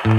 Okay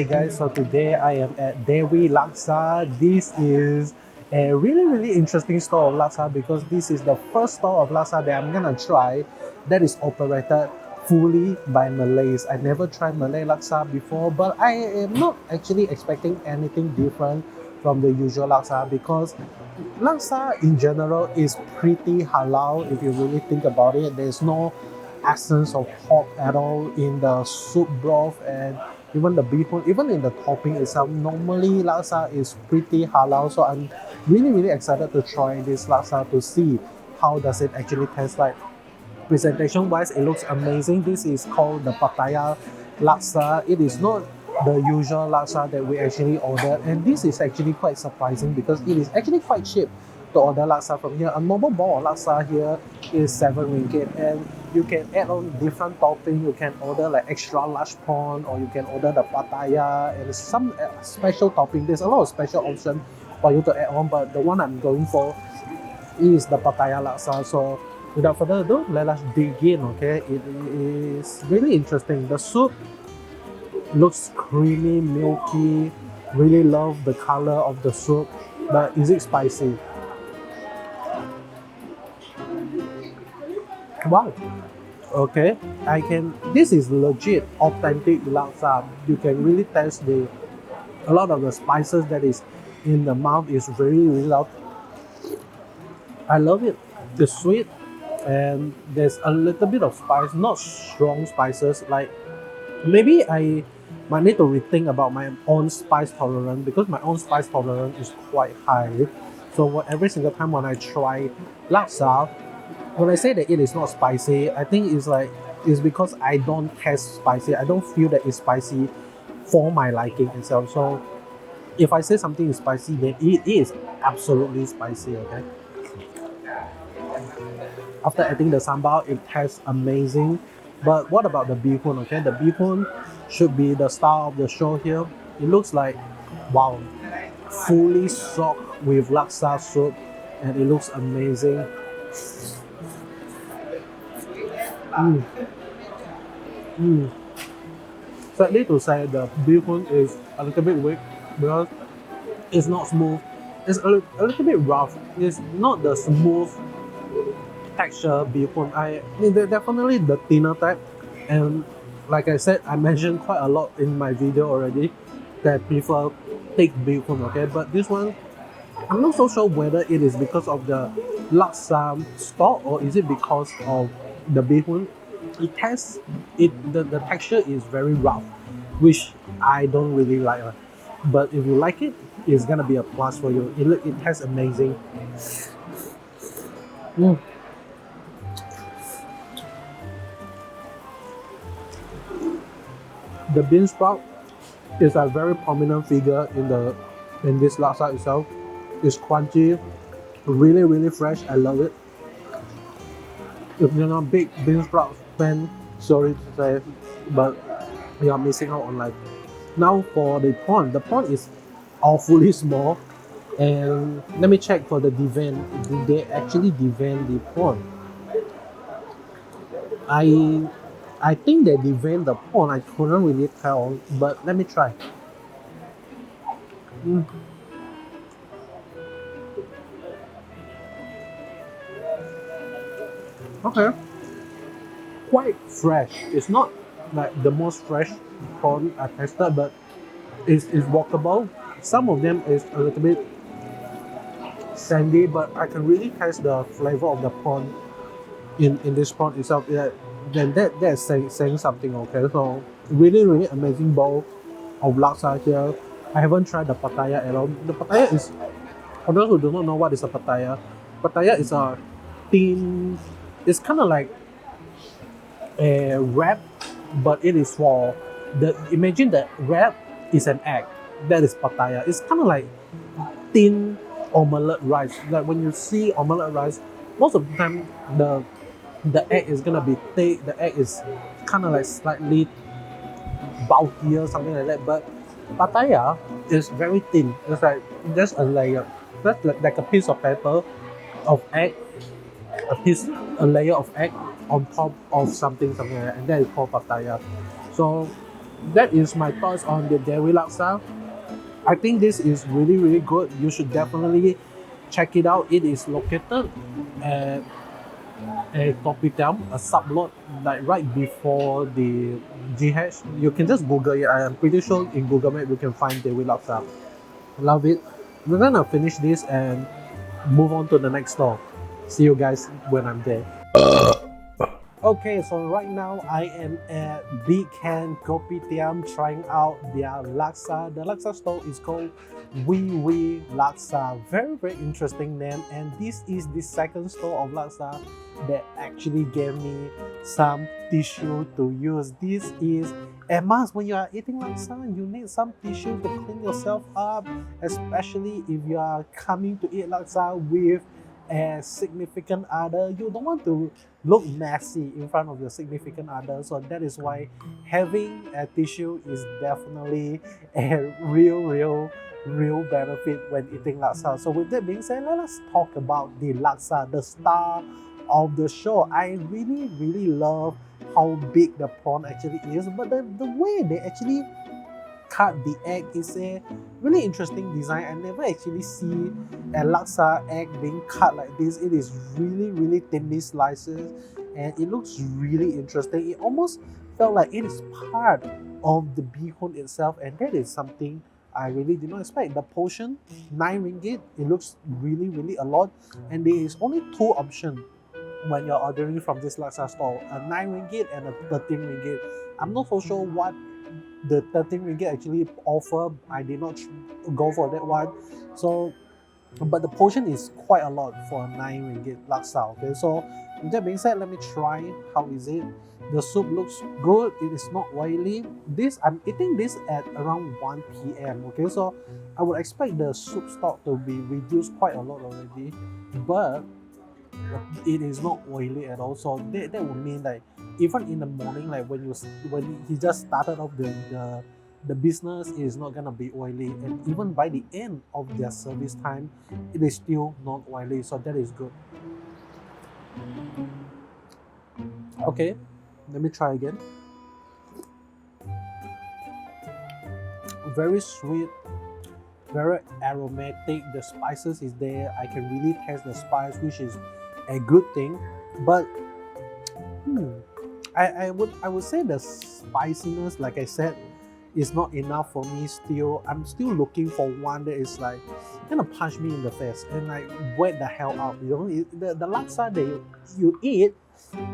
guys, so today I am at Dewi Laksa. This is a really interesting store of Laksa because this is the first store of Laksa that I'm gonna try that is operated fully by Malays. I never tried Malay Laksa before, but I am not actually expecting anything different from the usual Laksa because Laksa in general is pretty halal if you really think about it. There's no essence of pork at all in the soup broth and even the beef one, even in the topping itself. Normally laksa is pretty halal, so I'm really excited to try this laksa to see how does it actually taste like. Presentation wise, it looks amazing. This is called the Pattaya laksa. It is not the usual laksa that we actually order, and this is actually quite surprising because it is actually quite cheap to order laksa from here. A normal bowl of laksa here is 7 ringgit, and you can add on different topping. You can order like extra large prawn, or you can order the Pattaya and some special topping. There's a lot of special options for you to add on, but the one I'm going for is the Pattaya laksa. So without further ado, let us dig in. Okay, it is really interesting. The soup looks creamy, milky. Really love the color of the soup, but is it spicy? Wow. Okay, I can. This is legit, authentic laksa. You can really taste a lot of the spices that is in the mouth is really loud. I love it. It's sweet, and there's a little bit of spice, not strong spices. Like maybe I might need to rethink about my own spice tolerance because my own spice tolerance is quite high. So every single time when I try laksa, when I say that it is not spicy, I think it's because I don't taste spicy. I don't feel that it's spicy for my liking itself. So if I say something is spicy, then it is absolutely spicy. Okay. After adding the sambal, it tastes amazing. But what about the bihun? Okay, the bihun should be the star of the show here. It looks like wow, fully soaked with laksa soup, and it looks amazing. Mm. Mm. Sadly to say, the bihun is a little bit weak because it's not smooth. It's a little bit rough. It's not the smooth texture bihun. They're definitely the thinner type, and like I said, I mentioned quite a lot in my video already that prefer thick bihun. Okay, but this one, I'm not so sure whether it is because of the laksa stock or is it because of the bihun. The texture is very rough, which I don't really like. But if you like it, it's gonna be a plus for you. It tastes amazing. Mm. The bean sprout is a very prominent figure in this laksa itself. It's crunchy, really fresh. I love it. If you're not a big bean sprout fan, sorry to say, but you are missing out on life. Now for the prawn. The prawn is awfully small, and let me check for the devein. Did they actually devein the prawn? I think they deveined the prawn. I couldn't really tell, but let me try. Mm. Okay, quite fresh. It's not like the most fresh prawn I tasted, but it's walkable. Some of them is a little bit sandy, but I can really taste the flavor of the prawn in this prawn itself. Yeah, then that's saying something. Okay, so really amazing bowl of laksa here. I haven't tried the Pattaya at all. The Pattaya is, for those who do not know what is a Pattaya is a thin. It's kind of like a wrap, but it is for the. Imagine that wrap is an egg. That is Pattaya. It's kind of like thin omelette rice. Like when you see omelette rice, most of the time the egg is gonna be thick. The egg is kind of like slightly bulkier, something like that. But Pattaya is very thin. It's like just a layer. That's like a piece of paper of egg, a piece, a layer of egg on top of something like that, and that is called papaya. So that is my thoughts on the Dewi Laksa. I think this is really good. You should definitely check it out. It is located at a kopitiam, a sublot, like right before the GH. You can just Google it. I am pretty sure in Google Map you can find Dewi Laksa. Love it. We're gonna finish this and move on to the next stall. See you guys when I'm there. Okay, so right now I am at Big Can Kopitiam trying out their laksa. The laksa stall is called Wee Laksa. Very interesting name, and this is the second stall of laksa that actually gave me some tissue to use. This is a must when you are eating laksa. You need some tissue to clean yourself up, especially if you are coming to eat laksa with a significant other. You don't want to look messy in front of your significant other, so that is why having a tissue is definitely a real benefit when eating laksa. So with that being said, let us talk about the laksa, the star of the show. I really love how big the prawn actually is, but the way they actually cut the egg is a really interesting design. I never actually see a laksa egg being cut like this. It is really thinly slices, and it looks really interesting. It almost felt like it is part of the bihun itself, and that is something I really did not expect. The portion, 9 ringgit, it looks really a lot, and there is only 2 options when you're ordering from this laksa stall, a 9 ringgit and a 13 ringgit. I'm not so sure what the 13 ringgit actually offer. I did not go for that one. So, but the portion is quite a lot for a 9 ringgit laksa. Okay, so with that being said, let me try. How is it? The soup looks good. It is not oily. I'm eating this at around 1 p.m. Okay, so I would expect the soup stock to be reduced quite a lot already, but it is not oily at all. So that would mean like even in the morning, like when he just started off the business, is not gonna be oily, and even by the end of their service time, it is still not oily. So that is good. Okay, let me try again. Very sweet, very aromatic. The spices is there. I can really taste the spice, which is a good thing. But I would say the spiciness, like I said, is not enough for me. I'm still looking for one that is like gonna punch me in the face and like wet the hell out. You know, the laksa that you eat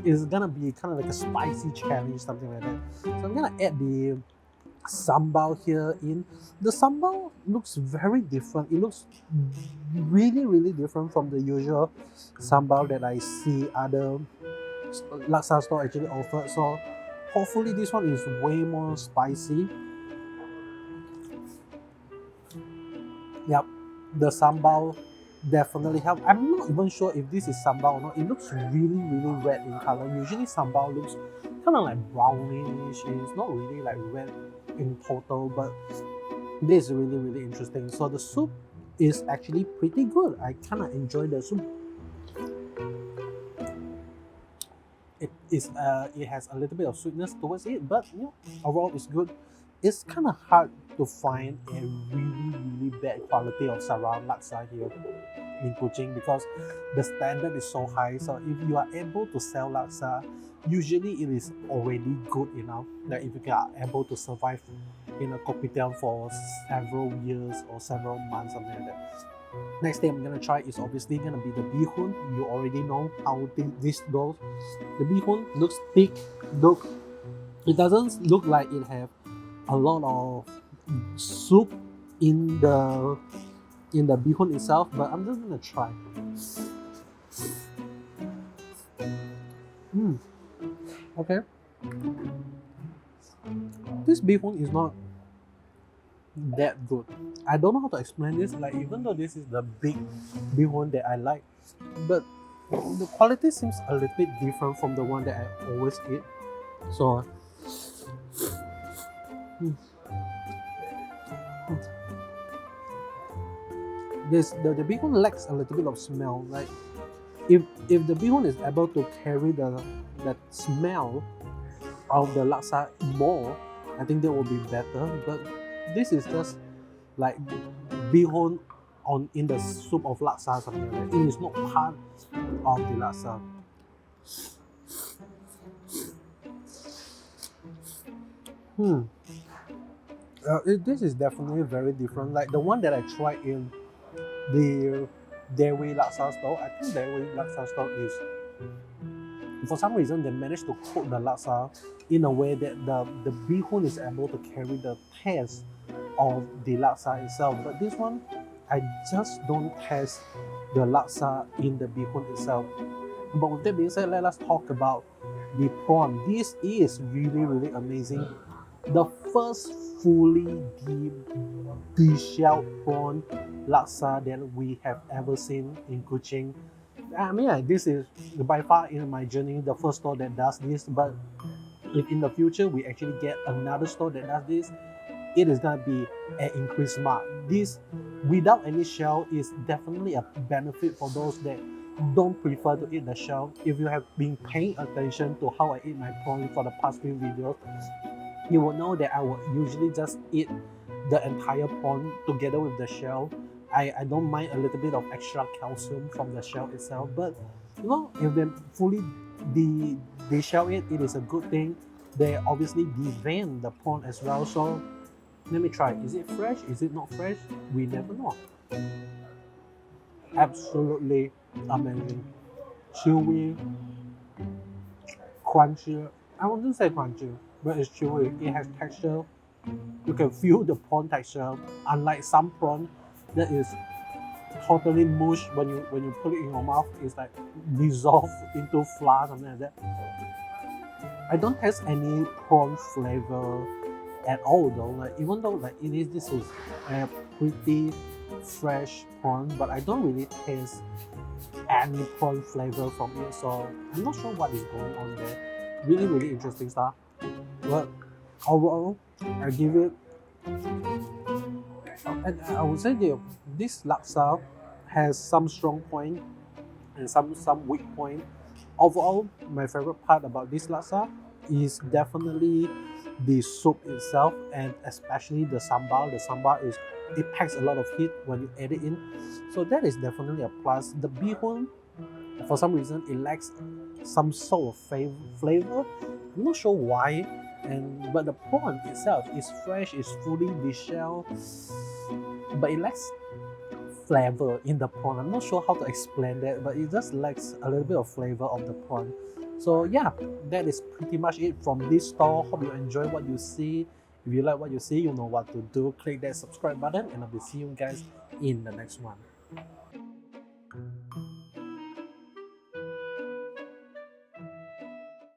is gonna be kind of like a spicy challenge, something like that. So I'm gonna add the sambal here in. The sambal looks very different. It looks really different from the usual sambal that I see other laksa store actually offer. So hopefully this one is way more spicy. Yep, the sambal definitely help. I'm not even sure if this is sambal or not. It looks really red in color. Usually sambal looks kind of like brownish. It's not really like red in total, but this is really interesting. So the soup is actually pretty good. I kind of enjoy the soup. It has a little bit of sweetness towards it, but you know, overall it's good. It's kind of hard to find a really bad quality of Sarawak laksa here in Kuching because the standard is so high. So if you are able to sell laksa, usually it is already good enough. Like if you are able to survive in a kopitiam for several years or several months, something like that. Next thing I'm gonna try is obviously gonna be the bihun. You already know how this goes. The bihun looks thick. It doesn't look like it have a lot of soup in the bihun itself, but I'm just gonna try. Okay. This bihun is not that good. I don't know how to explain this. Like even though this is the big bihun that I like, but the quality seems a little bit different from the one that I always eat. So the bihun lacks a little bit of smell. Like if the bihun is able to carry the smell of the laksa more, I think that will be better. But this is just like bihun on in the soup of laksa, something like that. It is not part of the laksa. This is definitely very different. Like the one that I tried in the Dewi Laksa store, I think Dewi Laksa store is, for some reason, they managed to cook the laksa in a way that the bihun is able to carry the taste of the laksa itself. But this one, I just don't taste the laksa in the bihun itself. But with that being said, let us talk about the prawn. This is really, really amazing. The first fully deshelled prawn laksa that we have ever seen in Kuching. I mean, this is by far in my journey the first store that does this. But if in the future we actually get another store that does this, it is gonna be an increased mark. This without any shell is definitely a benefit for those that don't prefer to eat the shell. If you have been paying attention to how I eat my prawn for the past few videos, you will know that I will usually just eat the entire prawn together with the shell. I don't mind a little bit of extra calcium from the shell itself, but you know, if they fully de-shell it, it is a good thing. They obviously devein the prawn as well. So let me try. Is it fresh? Is it not fresh? We never know. Absolutely amazing. Chewy, crunchy. I wouldn't say crunchy, but it's chewy. It has texture. You can feel the prawn texture. Unlike some prawn that is totally mush when you put it in your mouth, it's like dissolved into flour, something like that. I don't taste any prawn flavor at all though. Like even though like this is a pretty fresh prawn, but I don't really taste any prawn flavor from it. So I'm not sure what is going on there. Really, really interesting stuff. But overall, I give it. And I would say this laksa has some strong point and some weak point. Overall, my favorite part about this laksa is definitely the soup itself, and especially the sambal. The sambal it packs a lot of heat when you add it in, so that is definitely a plus. The bihun, for some reason, it lacks some sort of flavor. I'm not sure why, but the prawn itself is fresh, is fully deshelled, but it lacks flavor in the prawn. I'm not sure how to explain that, but it just lacks a little bit of flavor of the prawn. So yeah, that is pretty much it from this store. Hope you enjoy what you see. If you like what you see, you know what to do. Click that subscribe button, and I'll be seeing you guys in the next one.